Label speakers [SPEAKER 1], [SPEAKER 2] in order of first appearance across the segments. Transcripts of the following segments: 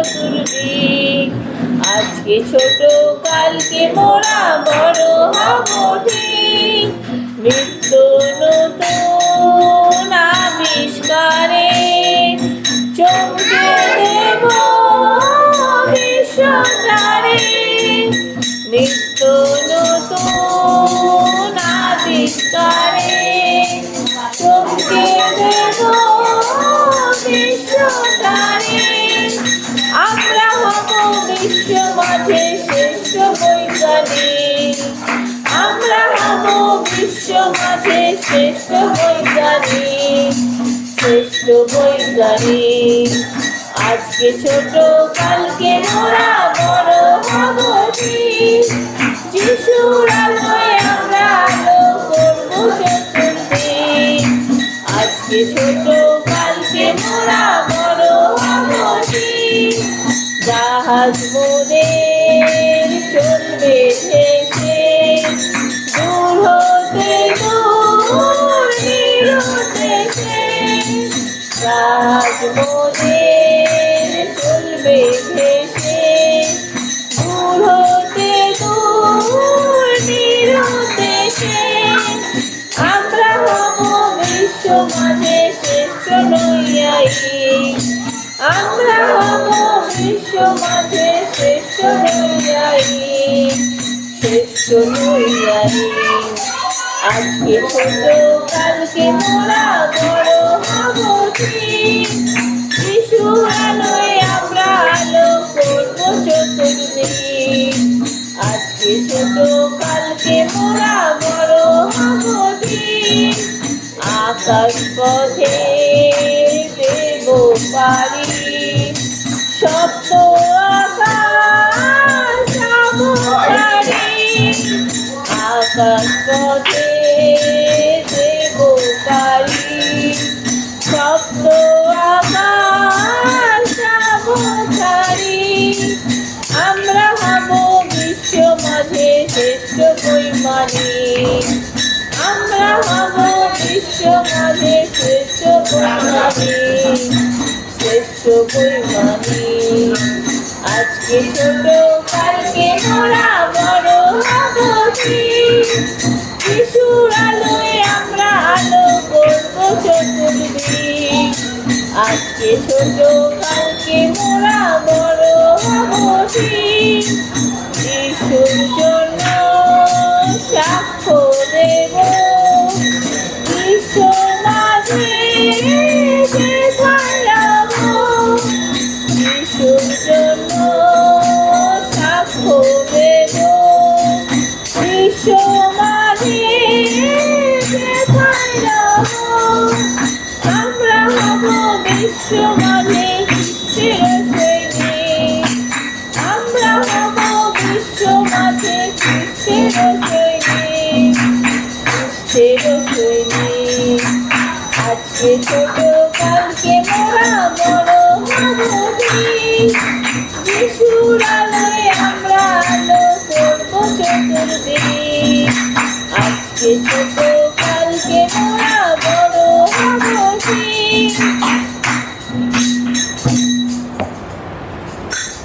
[SPEAKER 1] চতুর্দিক। আজকে ছোট কালকে মোরা বড় হব ঠিক। নিত্য নতুন আবিষ্কারে চমকে দেব বিশ্বটারে। নিত্য নতুন আবিষ্কারে চমকে দেব বিশ্বটারে। আমরা হব বিশ্ব মাঝে শ্রেষ্ঠ বৈজ্ঞানিক। আমরা হব বিশ্ব মাঝে শ্রেষ্ঠ বৈজ্ঞানিক, শ্রেষ্ঠ বৈজ্ঞানিক। আজকে ছোট কালকে মোরা বড় হব ঠিক। যিশুর আলোয় আমরা আলো করব চতুর্দিক। আজকে ছোট কালকে মোরা বড় হব ঠিক। জাহাজ মোদের চলবে ভেসে দূর হতে দূর নিরুদ্দেশে। জাহাজ মোদের চলবে ভেসে দূর হতে দূর নিরুদ্দেশে। আমরা হব বিশ্ব মাঝে শ্রেষ্ঠ নৈয়ায়িক। আমরা হব বিশ্ব মাঝে শ্রেষ্ঠ নৈয়ায়িক, শ্রেষ্ঠ নৈয়ায়িক। আজকে ছোট কালকে মোরা বড় হব ঠিক। যিশুর আলোয় আমরা আলো করব চতুর্দিক। আজকে ছোট কালকে মোরা বড় হব ঠিক। আকাশ পথে দেব পারি সপ্ত আকাশ আমরারি। আকাশ পথে দেব পারি সপ্ত আকাশ আমরারি। আমরা হব বিশ্ব মাঝে শ্রেষ্ঠ বৈমানিক। আমরা হব বিশ্ব মাঝে শ্রেষ্ঠ বৈমানিক, শ্রেষ্ঠ বৈমানিক। আজকে ছোট কালকে মোরা বড় হব ঠিক। যিশুর আলোয় আমরা আলো করব চতুর্দিক। আজকে ছোট কালকে মোরা বড় হব ঠিক। যিশুর জন্য সাক্ষ্য দেব বিশ্ব মাঝে যেথায় যাব। যিশুর জন্য সাক্ষ্য দেব বিশ্ব মাঝে যেথায় যাব। আমরা হব বিশ্ব মাঝে খ্রিস্টের সৈনিক। আমরা হব বিশ্ব মাঝে খ্রিস্টের সৈনিক, খ্রিস্টের সৈনিক। আজকে ছোট কালকে মোরা বড় হব ঠিক। যিশুর আলোয় আমরা আলো করব চতুর্দিক। আজকে ছোট কালকে মোরা বড় হব ঠিক।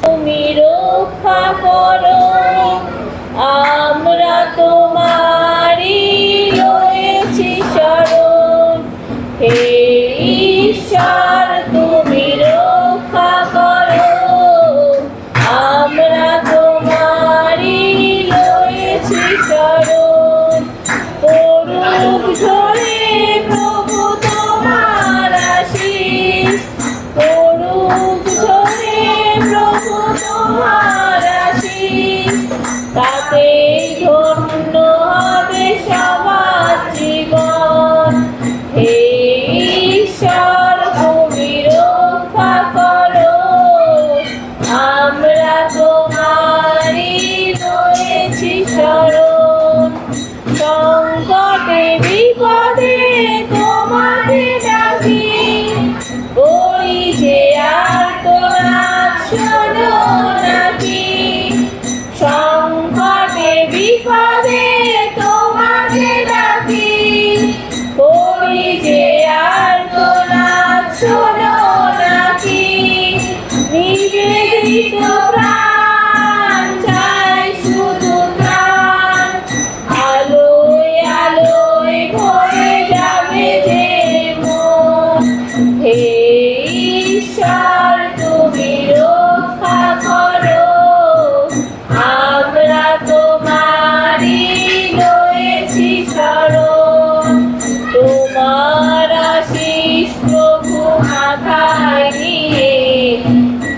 [SPEAKER 1] তুমি রক্ষা করো আমরা তোমারই রয়েছি শরণ। হে ঈশ্বর তুমি রক্ষা করো আমরা তোমারই রয়েছি শরণ। করুক ঝরে প্রভু তোমার আশীষ। করুক ঝরে প্রভু তোমার আশীষ।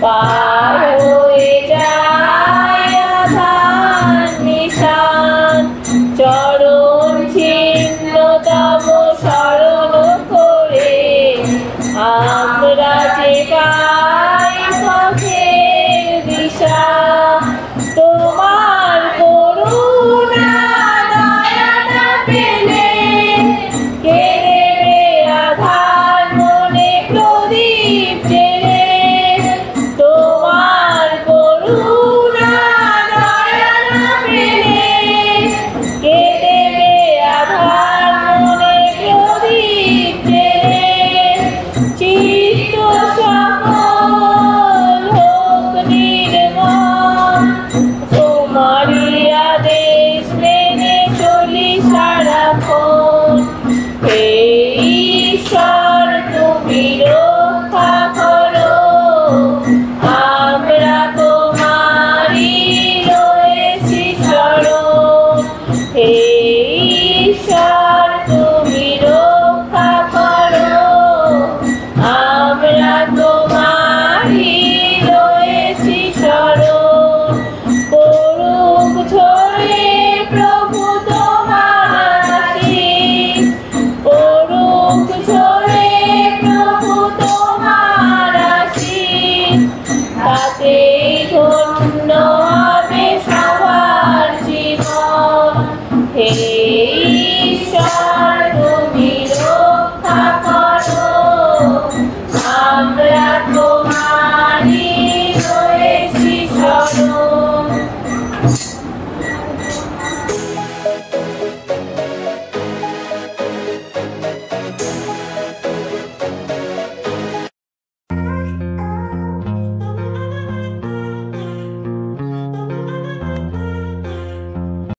[SPEAKER 1] পা